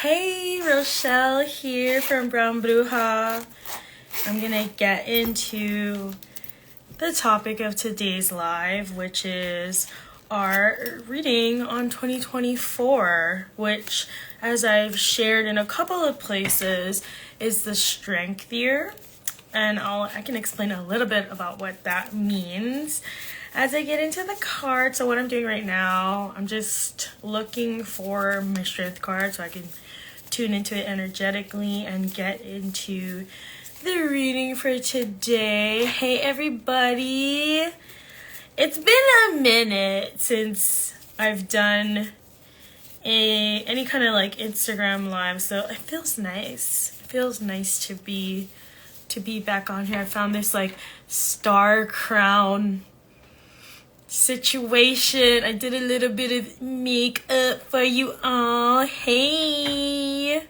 Hey, Rochelle here from Brown Bruha. I'm gonna get into the topic of today's live, which is our reading on 2024, which, as I've shared in a couple of places, is the strength year. And I can explain a little bit about what that means as I get into the card. So what I'm doing right now, I'm just looking for my strength card so I can tune into it energetically and get into the reading for today. Hey everybody, it's been a minute since I've done any kind of like Instagram live, so it feels nice. It feels nice to be back on here. I found this like star crown situation. I did a little bit of makeup for you all. Hey,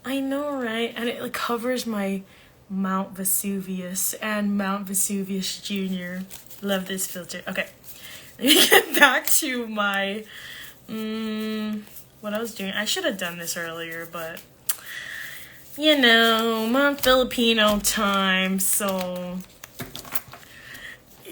I know, right? And it like covers my Mount Vesuvius and Mount Vesuvius Jr. Love this filter. Okay, let me get back to my what I was doing. I should have done this earlier, but you know, I'm on Filipino time, so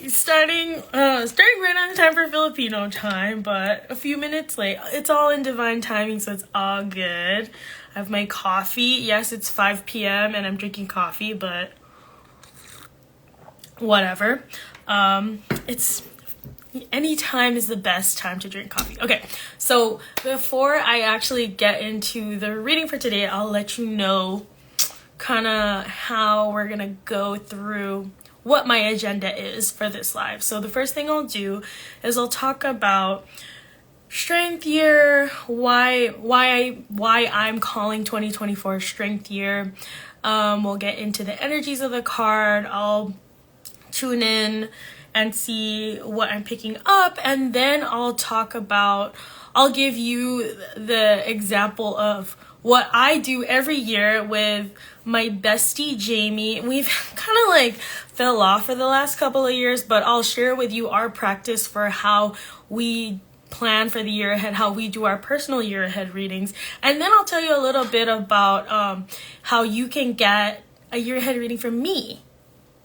starting right on time for Filipino time, but a few minutes late. It's all in divine timing, so it's all good. I have my coffee. Yes, it's 5 p.m. and I'm drinking coffee, but whatever. It's any time is the best time to drink coffee. Okay, so before I actually get into the reading for today, I'll let you know kind of how we're gonna go through what my agenda is for this live. So the first thing I'll do is I'll talk about strength year, why I'm calling 2024 strength year. We'll get into the energies of the card. I'll tune in and see what I'm picking up, and then I'll give you the example of what I do every year with my bestie Jamie. We've kind of like fell off for the last couple of years, but I'll share with you our practice for how we plan for the year ahead, how we do our personal year ahead readings, and then I'll tell you a little bit about how you can get a year ahead reading from me.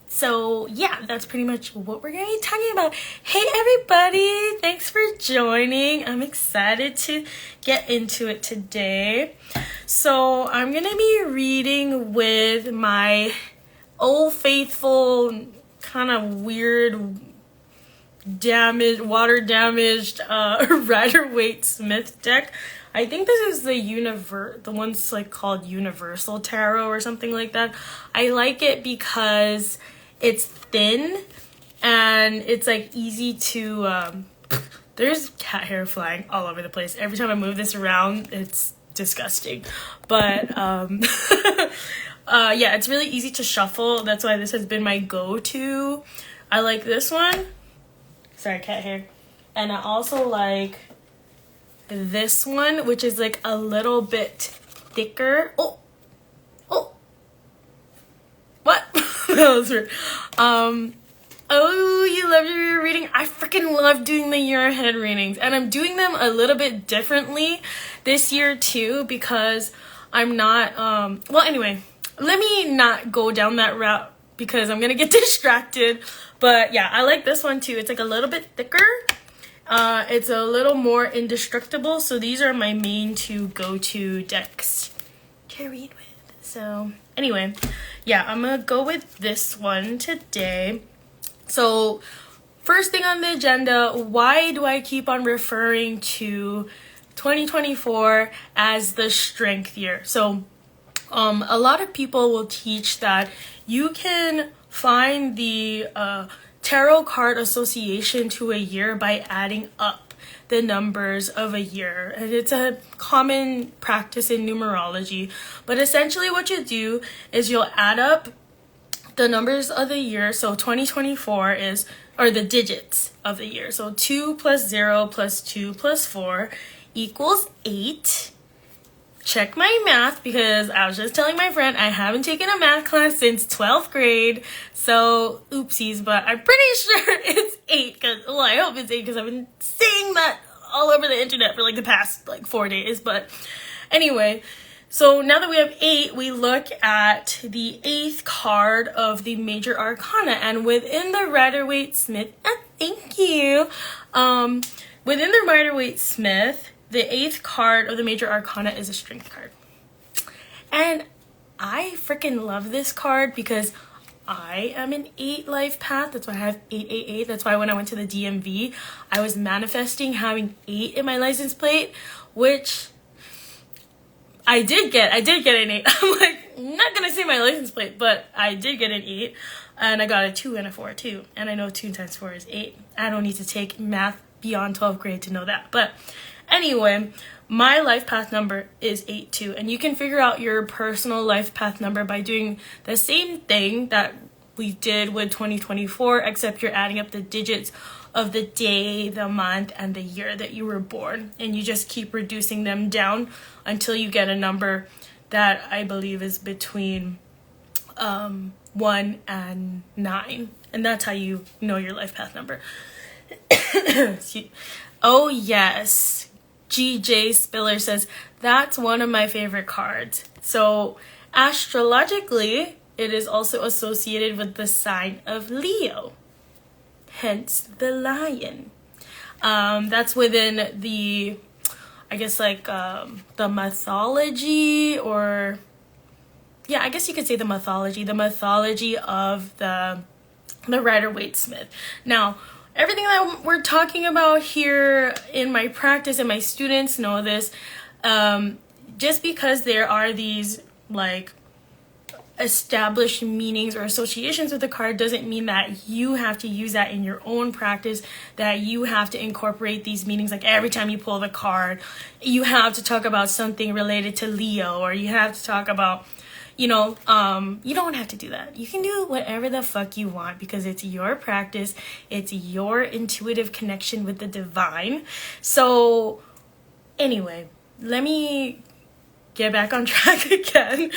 So yeah, that's pretty much what we're going to be talking about. Hey everybody, thanks for joining. I'm excited to get into it today. So I'm going to be reading with my old faithful, kind of weird, water damaged Rider-Waite Smith deck. I think this is the one's like called Universal Tarot or something like that. I like it because it's thin and it's like easy to there's cat hair flying all over the place. Every time I move this around, it's disgusting. But yeah, it's really easy to shuffle. That's why this has been my go-to. I like this one. Sorry, cat hair. And I also like this one, which is like a little bit thicker. Oh, what? That was weird. Oh, you love your reading? I freaking love doing the year ahead readings, and I'm doing them a little bit differently this year too, because I'm not well, anyway, let me not go down that route because I'm gonna get distracted. But yeah, I like this one too. It's like a little bit thicker. It's a little more indestructible, so these are my main two go-to decks to read with. So anyway, yeah, I'm gonna go with this one today. So first thing on the agenda, why do I keep on referring to 2024 as the strength year? So a lot of people will teach that you can find the tarot card association to a year by adding up the numbers of a year, and it's a common practice in numerology. But essentially what you do is you'll add up the numbers of the year. So 2024 is, or the digits of the year, so 2 plus 0 plus 2 plus 4 equals 8. Check my math, because I was just telling my friend I haven't taken a math class since 12th grade, so oopsies, but I'm pretty sure it's 8, because, well, I hope it's 8, because I've been saying that all over the internet for like the past like 4 days. But Anyway, so now that we have 8, we look at the 8th card of the Major Arcana. And within the Rider-Waite-Smith, thank you. Within the Rider-Waite-Smith, the 8th card of the Major Arcana is a Strength card. And I freaking love this card because I am an 8 life path. That's why I have 888. That's why when I went to the DMV, I was manifesting having 8 in my license plate, which I did get an 8. I'm like, not gonna say my license plate, but I did get an 8. And I got a 2 and a 4 too. And I know 2 times 4 is 8. I don't need to take math beyond 12th grade to know that. But anyway, my life path number is 82, and you can figure out your personal life path number by doing the same thing that we did with 2024, except you're adding up the digits of the day, the month, and the year that you were born, and you just keep reducing them down until you get a number that I believe is between 1 and 9, and that's how you know your life path number. Oh yes, GJ Spiller says, that's one of my favorite cards. So astrologically, it is also associated with the sign of Leo, hence the lion. That's within the, I guess, like the mythology, or yeah, I guess you could say the mythology of the Rider-Waite-Smith. Now, everything that we're talking about here in my practice, and my students know this, just because there are these like established meanings or associations with the card doesn't mean that you have to use that in your own practice, that you have to incorporate these meanings. Like every time you pull the card, you have to talk about something related to Leo, or you have to talk about, you know, you don't have to do that. You can do whatever the fuck you want because it's your practice. It's your intuitive connection with the divine. So anyway, let me get back on track again.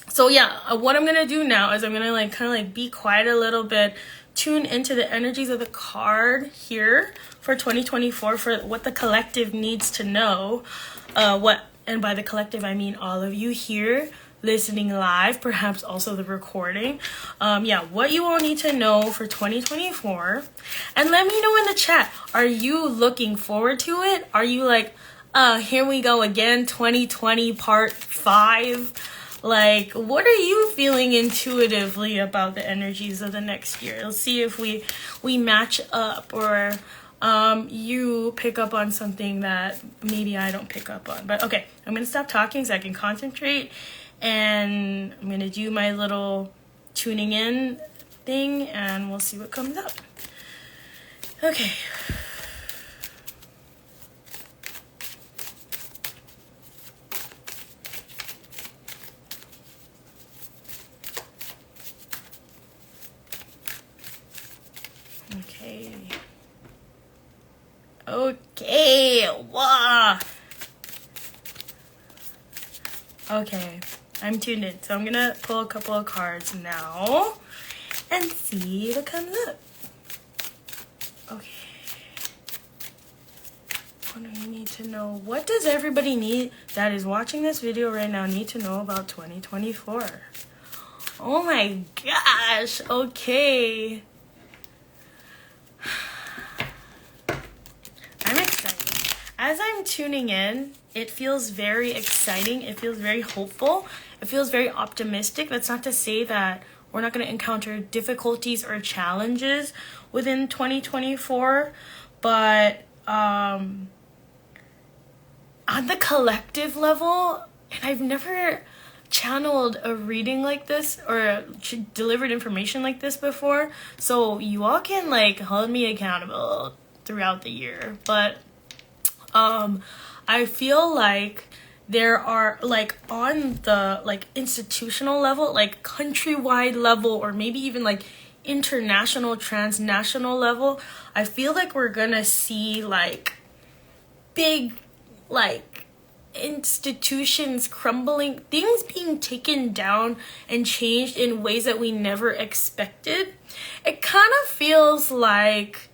So yeah, what I'm going to do now is I'm going to like kind of like be quiet a little bit, tune into the energies of the card here for 2024, for what the collective needs to know. And by the collective, I mean all of you here listening live, perhaps also the recording. What you all need to know for 2024. And let me know in the chat, are you looking forward to it? Are you like, here we go again, 2020 part 5? Like, what are you feeling intuitively about the energies of the next year? Let's see if we match up, or you pick up on something that maybe I don't pick up on. But okay, I'm gonna stop talking so I can concentrate, and I'm gonna do my little tuning in thing, and we'll see what comes up. Okay. Okay, wow. Okay, I'm tuned in. So I'm gonna pull a couple of cards now and see what comes up. Okay. What do you need to know? What does everybody need that is watching this video right now need to know about 2024? Oh my gosh, okay. I'm excited. As I'm tuning in, it feels very exciting. It feels very hopeful. It feels very optimistic. That's not to say that we're not going to encounter difficulties or challenges within 2024, but on the collective level, and I've never channeled a reading like this or delivered information like this before, so you all can like hold me accountable throughout the year. But I feel like there are, like, on the like institutional level, like countrywide level, or maybe even like international, transnational level, I feel like we're gonna see like big like institutions crumbling, things being taken down and changed in ways that we never expected. It kind of feels like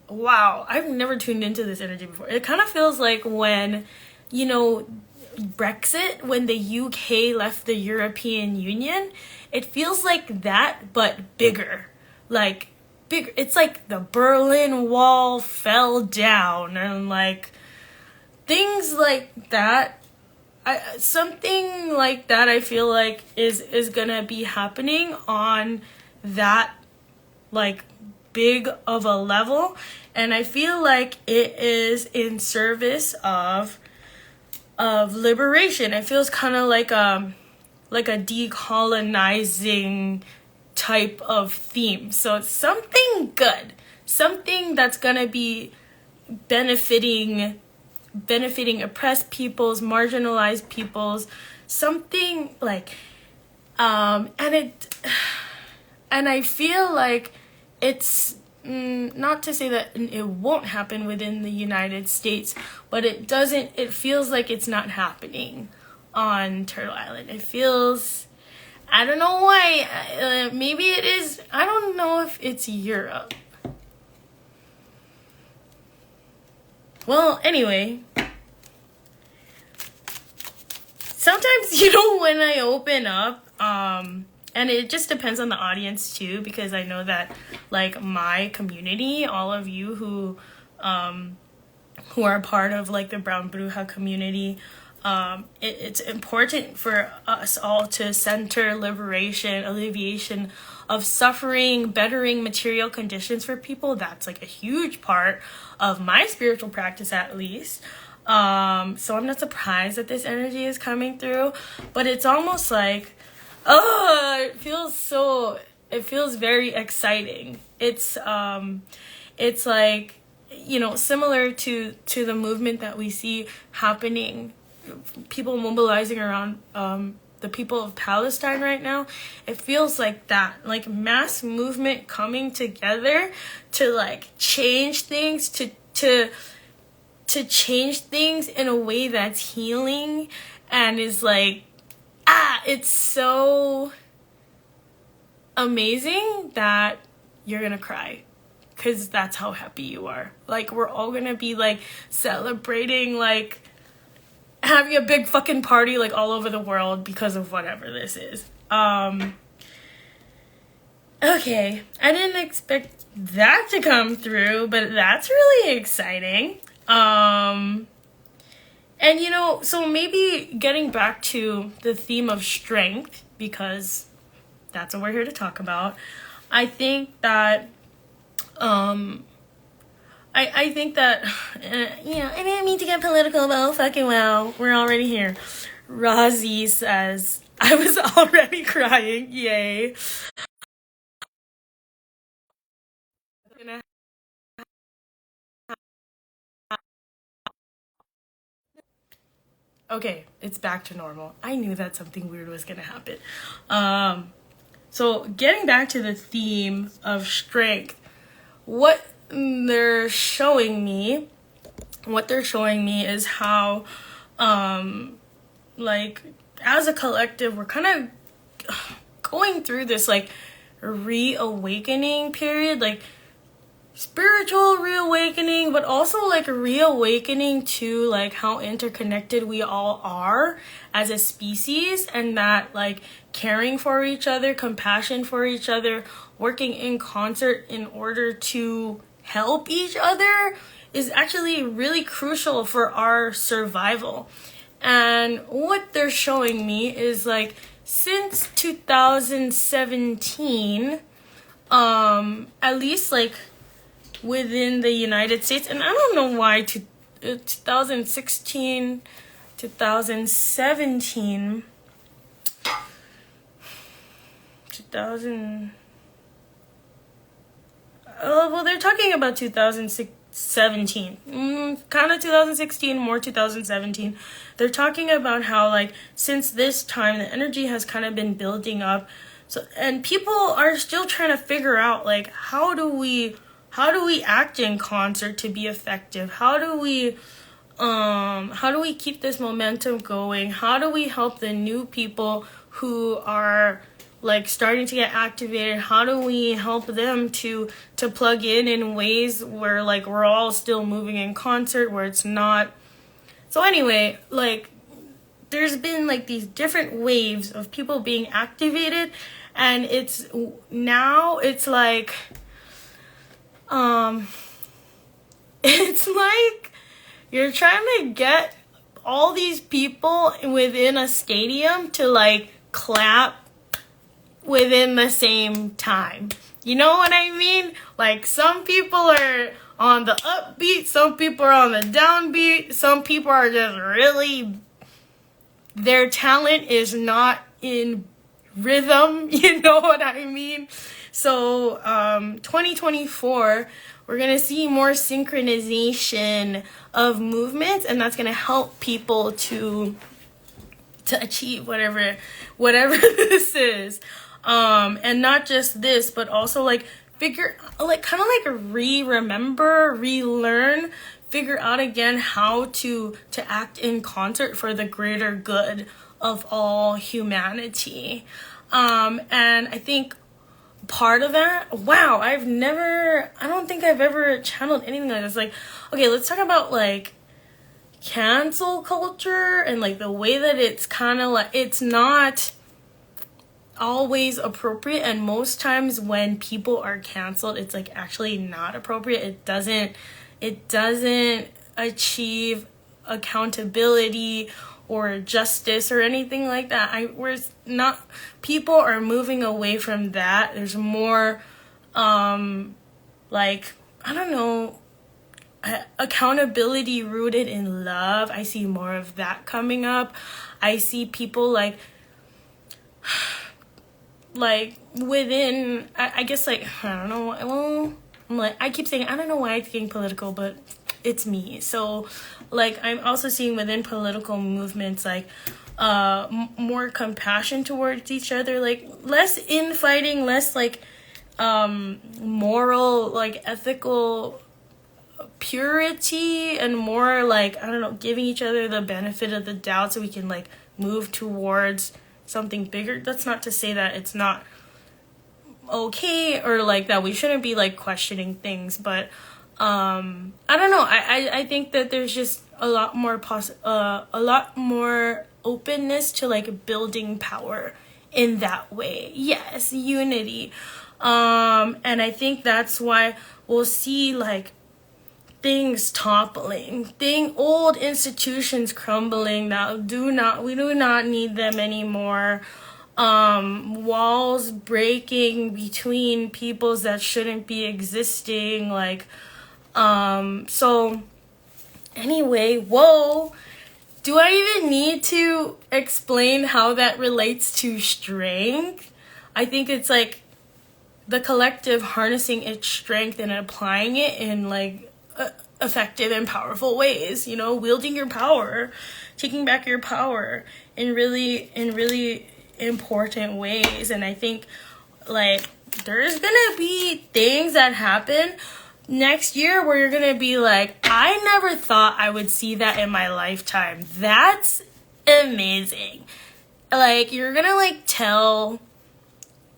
wow, I've never tuned into this energy before. It kind of feels like when, you know, Brexit, when the UK left the European Union, it feels like that, but bigger. Like, bigger. It's like the Berlin Wall fell down, and like things like that. Something like that I feel like is gonna be happening on that like big of a level, and I feel like it is in service of liberation. It feels kind of like a decolonizing type of theme. So it's something good, something that's gonna be benefiting oppressed peoples, marginalized peoples, something like and I feel like it's not to say that it won't happen within the United States, but it feels like it's not happening on Turtle Island. It feels, I don't know why, maybe it is, I don't know if it's Europe. Well, anyway, sometimes, you know, when I open up, and it just depends on the audience too, because I know that like my community, all of you who are part of like the Brown Bruha community, it's important for us all to center liberation, alleviation of suffering, bettering material conditions for people. That's like a huge part of my spiritual practice, at least. So I'm not surprised that this energy is coming through, but it's almost like, oh, it feels very exciting. It's like, you know, similar to the movement that we see happening, people mobilizing around the people of Palestine right now. It feels like that, like mass movement coming together to like change things, to change things in a way that's healing, and is like, it's so amazing that you're gonna cry, because that's how happy you are. Like, we're all gonna be like celebrating, like having a big fucking party like all over the world because of whatever this is. Okay, I didn't expect that to come through, but that's really exciting. And you know, so maybe getting back to the theme of strength, because that's what we're here to talk about. I think that I think that, yeah, I didn't mean to get political, but oh fucking well, we're already here. Razi says, I was already crying, yay. Okay, it's back to normal. I knew that something weird was gonna happen. So getting back to the theme of strength, what they're showing me is how, like, as a collective, we're kind of going through this, like, reawakening period, like, spiritual reawakening, but also, like, reawakening to, like, how interconnected we all are as a species, and that, like, caring for each other, compassion for each other, working in concert in order to help each other is actually really crucial for our survival. And what they're showing me is, like, since 2017, at least, like, within the United States, and I don't know why 2016, 2017, 2000, well, they're talking about 2017, kind of 2016, more 2017. They're talking about how, like, since this time, the energy has kind of been building up. So, and people are still trying to figure out, like, how do we act in concert to be effective? How do we keep this momentum going? How do we help the new people who are like starting to get activated, how do we help them to plug in ways where like we're all still moving in concert, where it's not. So anyway, like there's been like these different waves of people being activated, and it's now it's like it's like you're trying to get all these people within a stadium to like clap within the same time. You know what I mean? Like some people are on the upbeat, some people are on the downbeat, some people are just really, their talent is not in rhythm, you know what I mean? So 2024, we're going to see more synchronization of movements, and that's going to help people to achieve whatever this is. And not just this, but also like figure, like kind of like remember, relearn, figure out again how to act in concert for the greater good of all humanity. And I think part of that, wow, I don't think I've ever channeled anything like this. Like, okay, let's talk about like cancel culture and like the way that it's kind of like, it's not always appropriate, and most times when people are canceled, it's like actually not appropriate. It doesn't achieve accountability or justice or anything like that. People are moving away from that. There's more like, I don't know, accountability rooted in love. I see more of that coming up. I see people like within, I guess, like, I don't know, well, I'm like, I keep saying, I don't know why it's getting political, but it's me. So, like, I'm also seeing within political movements, like, more compassion towards each other, like, less infighting, less, like, moral, like, ethical purity, and more, like, I don't know, giving each other the benefit of the doubt so we can, like, move towards something bigger. That's not to say that it's not okay or like that we shouldn't be like questioning things, but I don't know, I think that there's just a lot more openness to like building power in that way. Yes, unity. And I think that's why we'll see like things toppling, old institutions crumbling that we do not need them anymore. Walls breaking between peoples that shouldn't be existing. Like, so anyway, whoa. Do I even need to explain how that relates to strength? I think it's like the collective harnessing its strength and applying it in like effective and powerful ways, you know, wielding your power, taking back your power in really important ways. And I think like there's gonna be things that happen next year where you're gonna be like, I never thought I would see that in my lifetime. That's amazing. Like, you're gonna like tell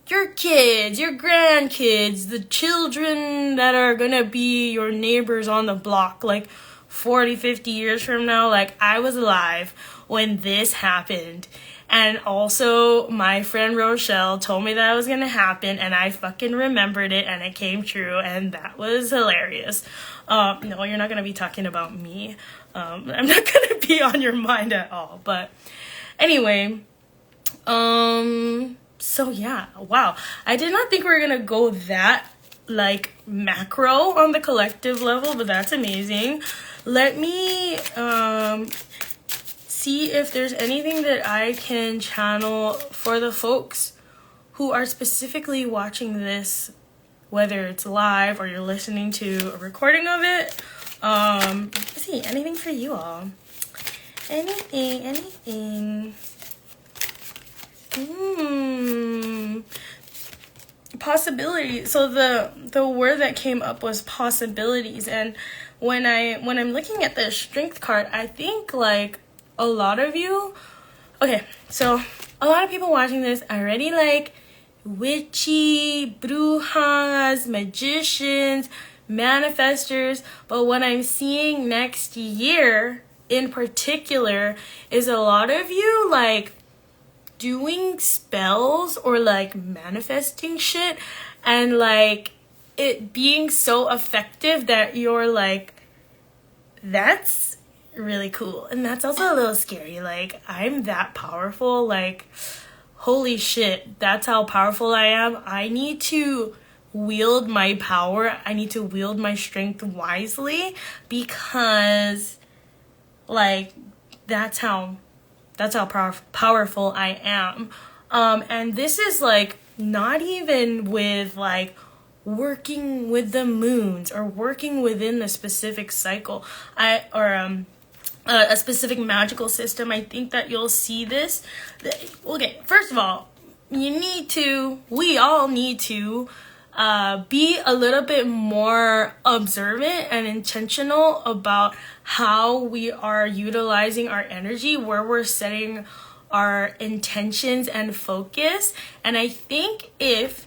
your kids, your grandkids, the children that are gonna be your neighbors on the block, like 40, 50 years from now, like, I was alive when this happened. And also, my friend Rochelle told me that it was gonna happen, and I fucking remembered it, and it came true, and that was hilarious. No, you're not gonna be talking about me. I'm not gonna be on your mind at all. But anyway, so yeah, wow. I did not think we were gonna go that like macro on the collective level, but that's amazing. Let me see if there's anything that I can channel for the folks who are specifically watching this, whether it's live or you're listening to a recording of it. Let's see, anything for you all. Anything. Possibility. So the word that came up was possibilities, and when I'm looking at the strength card, I think like a lot of you, okay, so a lot of people watching this already like witchy, brujas, magicians, manifestors. But what I'm seeing next year in particular is a lot of you like doing spells or like manifesting shit and like it being so effective that you're like, that's really cool. And that's also a little scary. Like, I'm that powerful. Like, holy shit, that's how powerful I am. I need to wield my power. I need to wield my strength wisely because like that's how powerful I am. And this is like not even with like working with the moons or working within the specific cycle a specific magical system. I think that you'll see this. Okay, first of all, we all need to be a little bit more observant and intentional about how we are utilizing our energy, where we're setting our intentions and focus. And I think if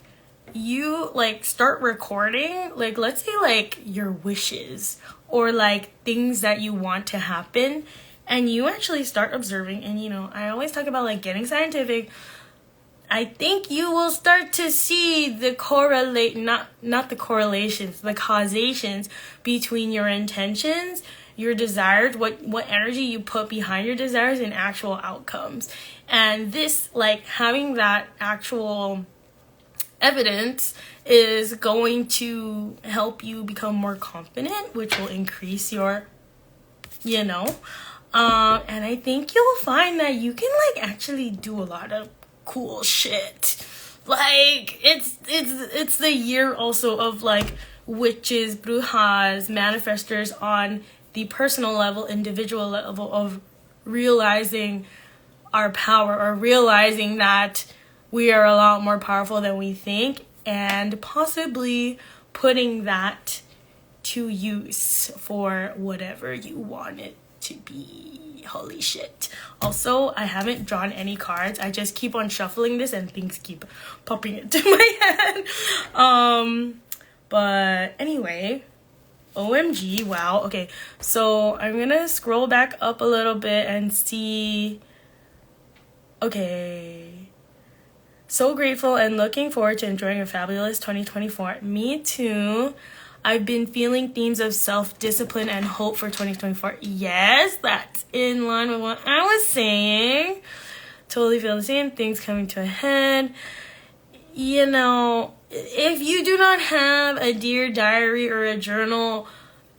you like start recording, like let's say like your wishes or like things that you want to happen, and you actually start observing, and I always talk about like getting scientific, I think you will start to see the not the correlations, the causations between your intentions, your desires, what energy you put behind your desires, and actual outcomes. And this, like, having that actual evidence is going to help you become more confident, which will increase your, and I think you'll find that you can like actually do a lot of cool shit. Like it's the year also of like witches, brujas, manifestors on the personal level, individual level of realizing our power, or realizing that we are a lot more powerful than we think, and possibly putting that to use for whatever you want it to be. Holy shit. Also, I haven't drawn any cards. I just keep on shuffling this and things keep popping into my head. But anyway, OMG, wow. Okay, so I'm gonna scroll back up a little bit and see. Okay. So grateful and looking forward to enjoying a fabulous 2024. Me too. I've been feeling themes of self-discipline and hope for 2024. Yes, that's in line with what I was saying. Totally feel the same. Things coming to a head. If you do not have a Dear Diary or a journal,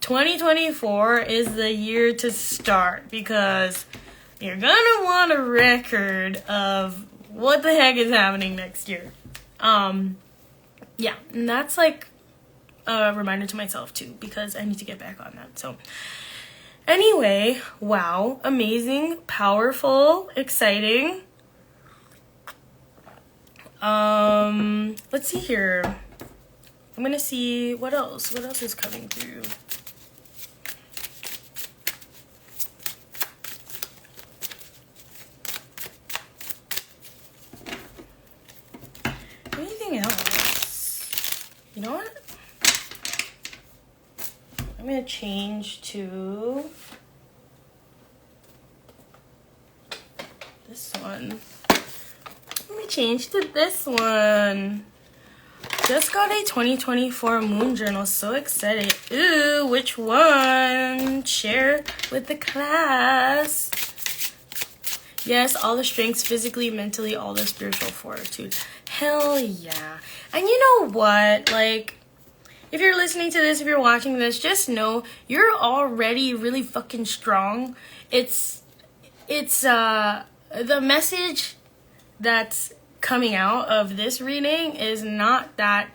2024 is the year to start, because you're gonna want a record of what the heck is happening next year. Yeah, and that's like a reminder to myself too, because I need to get back on that. So anyway, wow, amazing, powerful, exciting. Let's see here. I'm gonna see what else is coming through. Anything else? You know what? I'm gonna change to this one. Let me change to this one. Just got a 2024 moon journal. So excited. Ooh, which one? Share with the class. Yes, all the strengths, physically, mentally, all the spiritual fortitude. Hell yeah. And you know what? Like, if you're listening to this, if you're watching this, just know you're already really fucking strong. It's the message that's coming out of this reading is not that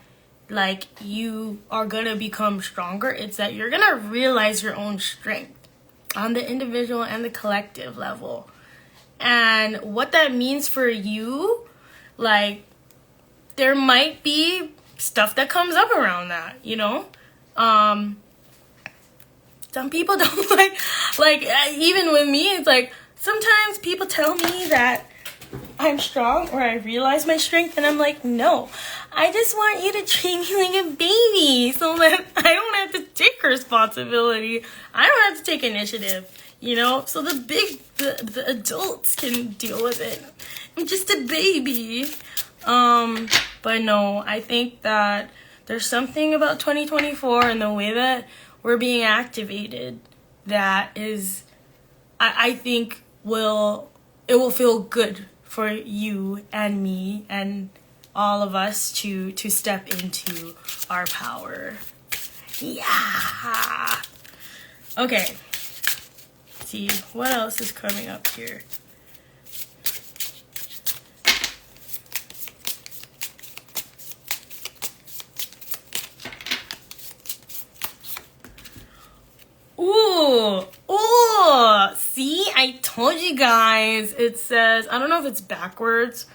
like you are gonna become stronger. It's that you're gonna realize your own strength on the individual and the collective level. And what that means for you, like, there might be stuff that comes up around that, some people don't like even with me, it's like sometimes people tell me that I'm strong or I realize my strength and I'm like, no, I just want you to treat me like a baby so that I don't have to take responsibility. I don't have to take initiative, you know, so the adults can deal with it. I'm just a baby. But no, I think that there's something about 2024 and the way that we're being activated that is, I think it will feel good for you and me and all of us to step into our power. Yeah. Okay. Let's see what else is coming up here. Ooh, see, I told you guys. It says, I don't know if it's backwards,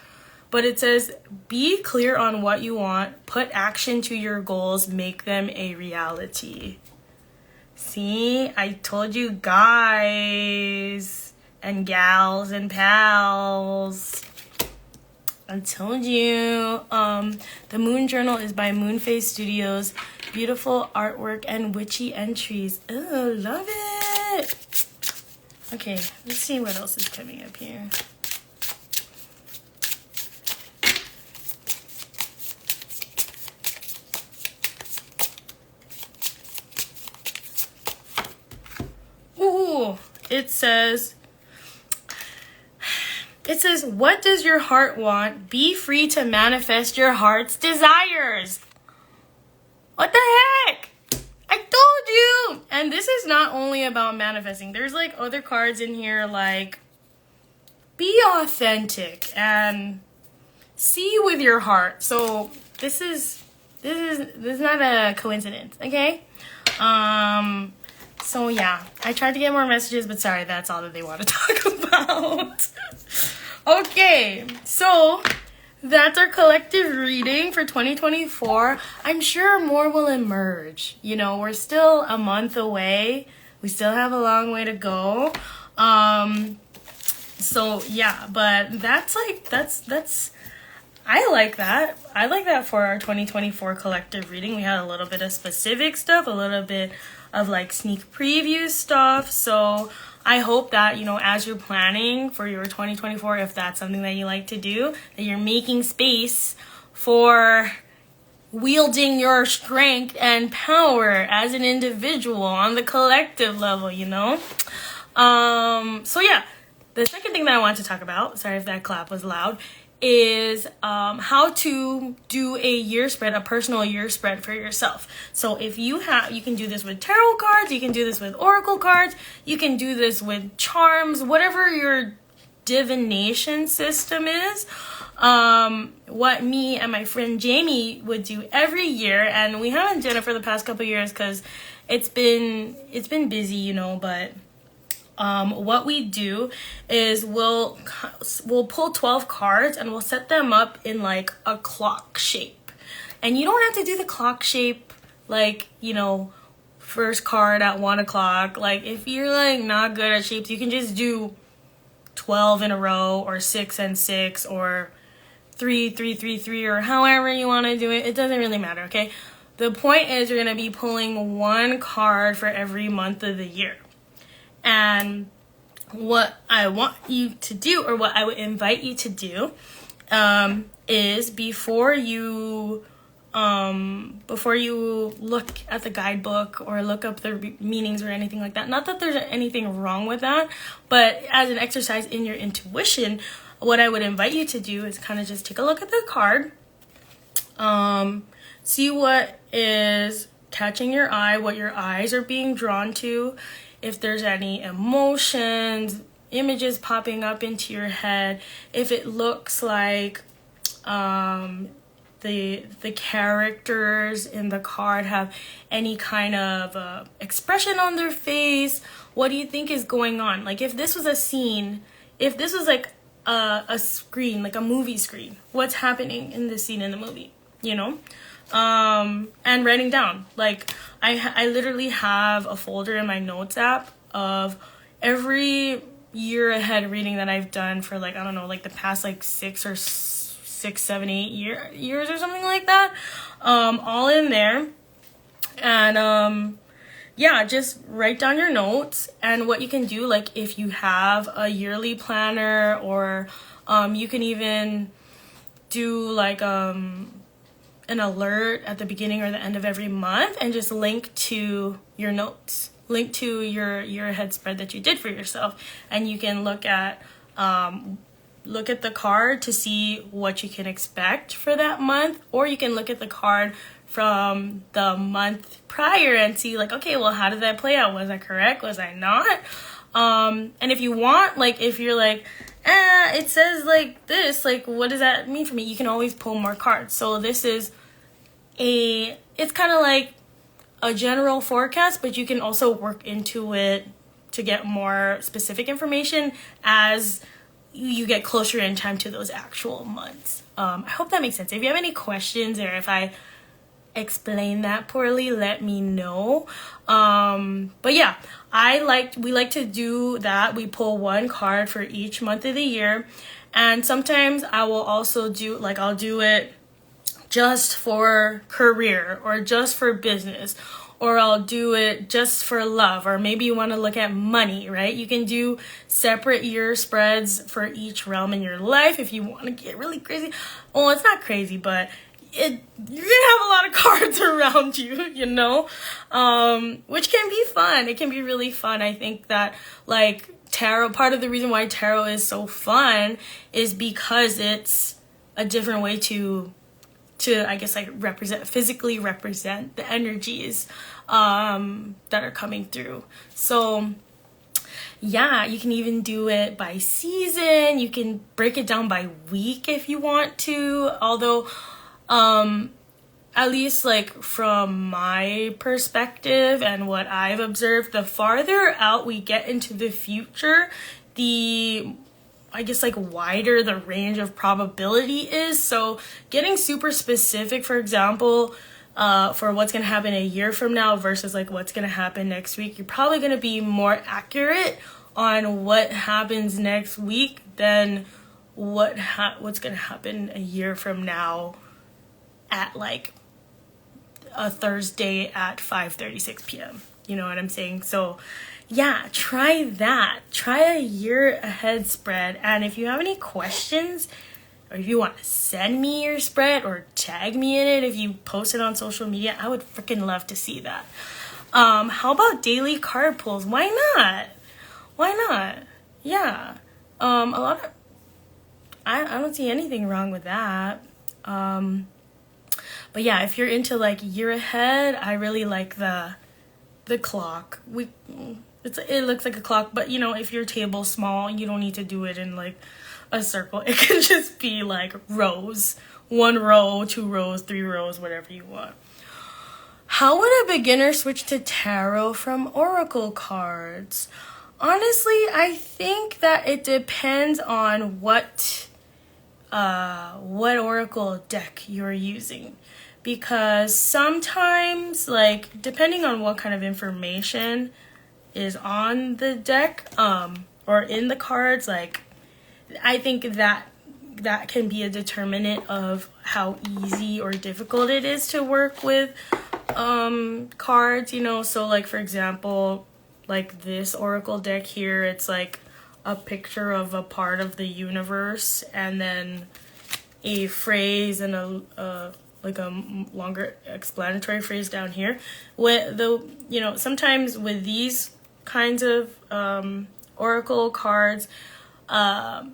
but it says, be clear on what you want, put action to your goals, make them a reality. See, I told you guys and gals and pals. I told you. The Moon Journal is by Moonface Studios. Beautiful artwork and witchy entries. Oh, love it. Okay, let's see what else is coming up here. Ooh, it says, what does your heart want? Be free to manifest your heart's desires. What the heck? I told you. And this is not only about manifesting. There's like other cards in here like be authentic and see with your heart. So this is not a coincidence, okay? So yeah, I tried to get more messages, but sorry, that's all that they want to talk about. Okay, so that's our collective reading for 2024. I'm sure more will emerge. You know, we're still a month away. We still have a long way to go. So yeah, but that's I like that. I like that for our 2024 collective reading. We had a little bit of specific stuff, a little bit of like sneak preview stuff. So I hope that, you know, as you're planning for your 2024, if that's something that you like to do, that you're making space for wielding your strength and power as an individual on the collective level, you know? So yeah, the second thing that I want to talk about, sorry if that clap was loud, is how to do a year spread, a personal year spread for yourself. So if you can do this with tarot cards, you can do this with oracle cards, you can do this with charms, whatever your divination system is. What me and my friend Jamie would do every year, and we haven't done it for the past couple years because it's been busy, you know, but what we do is we'll pull 12 cards and we'll set them up in like a clock shape. And you don't have to do the clock shape like, you know, first card at 1 o'clock. Like if you're like not good at shapes, you can just do 12 in a row or 6 and 6 or 3, 3, 3, 3 or however you want to do it. It doesn't really matter, okay? The point is you're going to be pulling 1 card for every month of the year. And what I want you to do, or what I would invite you to do, is before you look at the guidebook or look up the meanings or anything like that, not that there's anything wrong with that, but as an exercise in your intuition, what I would invite you to do is kind of just take a look at the card, see what is catching your eye, what your eyes are being drawn to, if there's any emotions, images popping up into your head, if it looks like the characters in the card have any kind of expression on their face, what do you think is going on? Like if this was a scene, if this was like a screen, like a movie screen, what's happening in this scene in the movie, you know? And writing down, like I literally have a folder in my notes app of every year ahead reading that I've done for like, I don't know, like the past like 6, 7, 8 years or something like that, all in there. And yeah, just write down your notes. And what you can do, like if you have a yearly planner, or you can even do like an alert at the beginning or the end of every month, and just link to your notes, link to your year ahead spread that you did for yourself. And you can look at the card to see what you can expect for that month, or you can look at the card from the month prior and see like, okay, well, how did that play out? Was I correct? Was I not? And if you want, like, if you're like, it says like this, like, what does that mean for me? You can always pull more cards. So this is it's kind of like a general forecast, but you can also work into it to get more specific information as you get closer in time to those actual months. I hope that makes sense. If you have any questions, or if I explain that poorly, let me know. But yeah, we like to do that. We pull one card for each month of the year. And sometimes I will also do, like, I'll do it just for career, or just for business, or I'll do it just for love, or maybe you want to look at money, right? You can do separate year spreads for each realm in your life if you want to get really crazy. Well, it's not crazy, but you're gonna have a lot of cards around you, you know, which can be fun. It can be really fun. I think that, like, tarot, part of the reason why tarot is so fun is because it's a different way to I guess, like, physically represent the energies that are coming through. So yeah, you can even do it by season. You can break it down by week if you want to, although at least, like, from my perspective and what I've observed, the farther out we get into the future, the, I guess, like, wider the range of probability is. So getting super specific, for example, for what's going to happen a year from now versus, like, what's going to happen next week, you're probably going to be more accurate on what happens next week than what's going to happen a year from now at, like, a Thursday at 5:36 p.m. You know what I'm saying? So yeah, try that. Try a year ahead spread. And if you have any questions, or if you want to send me your spread or tag me in it, if you post it on social media, I would freaking love to see that. How about daily card pulls? Why not? Why not? Yeah. I don't see anything wrong with that. But yeah, if you're into, like, year ahead, I really like the clock. It looks like a clock, but, you know, if your table's small, you don't need to do it in, like, a circle. It can just be, like, rows. 1 row, 2 rows, 3 rows, whatever you want. How would a beginner switch to tarot from oracle cards? Honestly, I think that it depends on what oracle deck you're using. Because sometimes, like, depending on what kind of information is on the deck, or in the cards, like, I think that can be a determinant of how easy or difficult it is to work with cards, you know. So, like, for example, like this oracle deck here, it's like a picture of a part of the universe, and then a phrase and a longer explanatory phrase down here. You know, sometimes with these kinds of oracle cards, the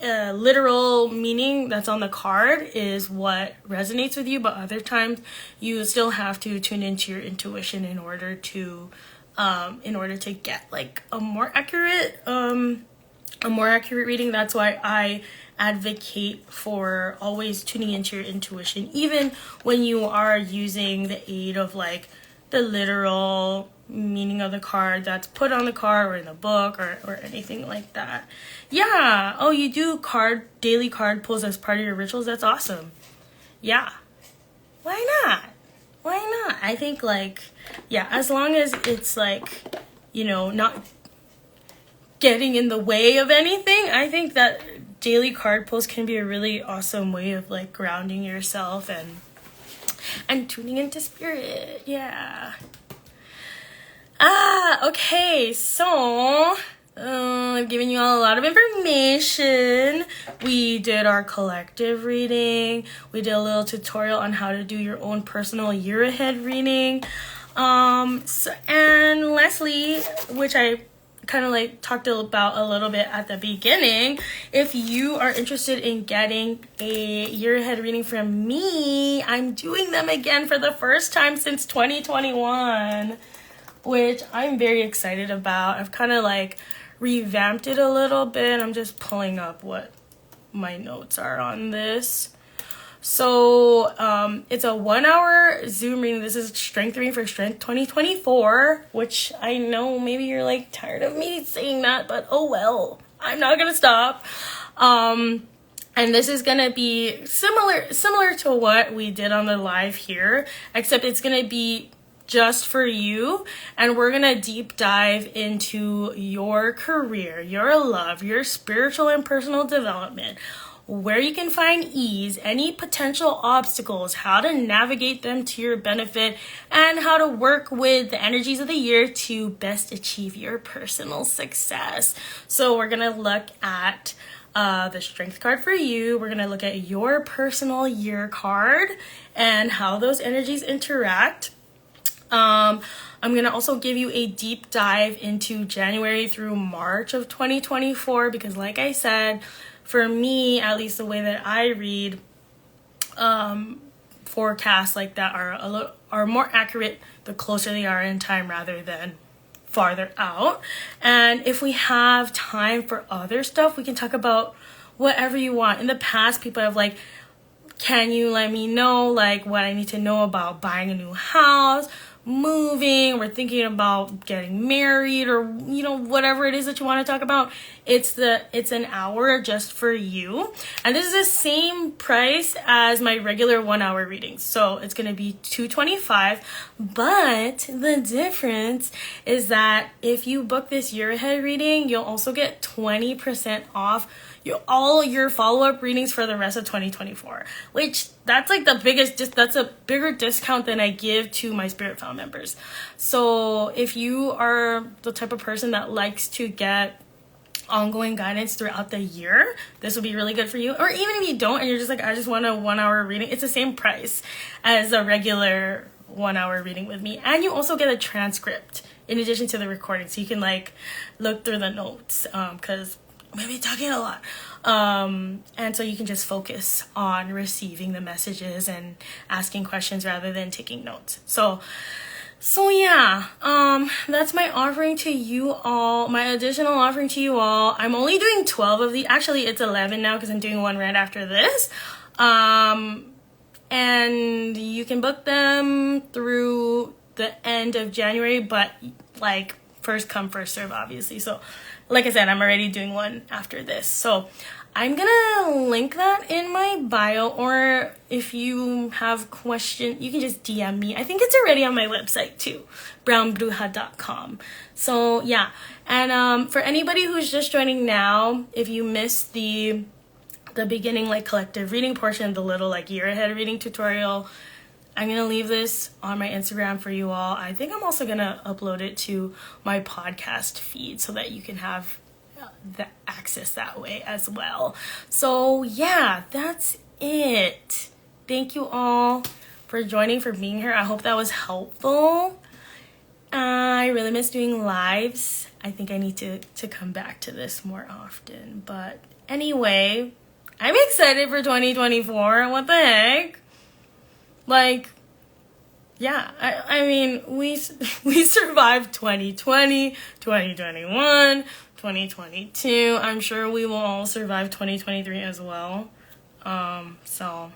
literal meaning that's on the card is what resonates with you, but other times you still have to tune into your intuition in order to get, like, a more accurate reading. That's why I advocate for always tuning into your intuition, even when you are using the aid of, like, the literal meaning of the card that's put on the card or in the book or anything like that. Yeah. Oh, you do daily card pulls as part of your rituals? That's awesome. Yeah. Why not? I think, like, yeah, as long as it's, like, you know, not getting in the way of anything, I think that daily card pulls can be a really awesome way of like grounding yourself and tuning into spirit. Yeah. Okay, so I've given you all a lot of information. We did our collective reading. We did a little tutorial on how to do your own personal year ahead reading. And lastly, which I kind of like talked about a little bit at the beginning, if you are interested in getting a year ahead reading from me, I'm doing them again for the first time since 2021, which I'm very excited about. I've kind of like revamped it a little bit. I'm just pulling up what my notes are on this. So it's a 1 hour Zoom reading. This is strength reading for strength 2024, which I know maybe you're like tired of me saying that, but oh well, I'm not gonna stop. And this is gonna be similar to what we did on the live here, except it's gonna be just for you, and we're gonna deep dive into your career, your love, your spiritual and personal development, where you can find ease, any potential obstacles, how to navigate them to your benefit, and how to work with the energies of the year to best achieve your personal success. So we're going to look at the strength card for you. We're going to look at your personal year card and how those energies interact. I'm going to also give you a deep dive into January through March of 2024, because like I said, for me, at least the way that I read, forecasts like that are more accurate the closer they are in time rather than farther out. And if we have time for other stuff, we can talk about whatever you want. In the past, people have like, can you let me know like what I need to know about buying a new house, moving, we're thinking about getting married, or you know, whatever it is that you want to talk about. It's an hour just for you, and this is the same price as my regular 1 hour reading, so it's going to be $225. But the difference is that if you book this year ahead reading, you'll also get 20% off all your follow-up readings for the rest of 2024, which that's like the biggest, that's a bigger discount than I give to my Spirit Found members. So if you are the type of person that likes to get ongoing guidance throughout the year, this will be really good for you. Or even if you don't and you're just like, I just want a 1 hour reading, it's the same price as a regular 1 hour reading with me. And you also get a transcript in addition to the recording, so you can like look through the notes, because I'm gonna be talking a lot, and so you can just focus on receiving the messages and asking questions rather than taking notes. So yeah, that's my offering to you all, my additional offering to you all. I'm only doing 12 of the, actually it's 11 now because I'm doing one right after this, and you can book them through the end of January, but like first come first serve, obviously. So like I said, I'm already doing one after this. So I'm gonna link that in my bio, or if you have questions, you can just DM me. I think it's already on my website too, brownbruha.com. So yeah, and for anybody who's just joining now, if you missed the beginning like collective reading portion, the little like year ahead reading tutorial, I'm going to leave this on my Instagram for you all. I think I'm also going to upload it to my podcast feed so that you can have the access that way as well. So yeah, that's it. Thank you all for joining, for being here. I hope that was helpful. I really miss doing lives. I think I need to come back to this more often. But anyway, I'm excited for 2024. What the heck? Like, yeah, I mean, we survived 2020, 2021, 2022. I'm sure we will all survive 2023 as well. So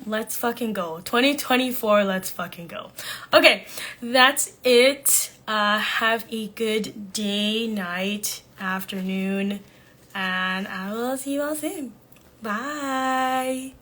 let's fucking go. 2024, let's fucking go. Okay, that's it. Have a good day, night, afternoon, and I will see you all soon. Bye.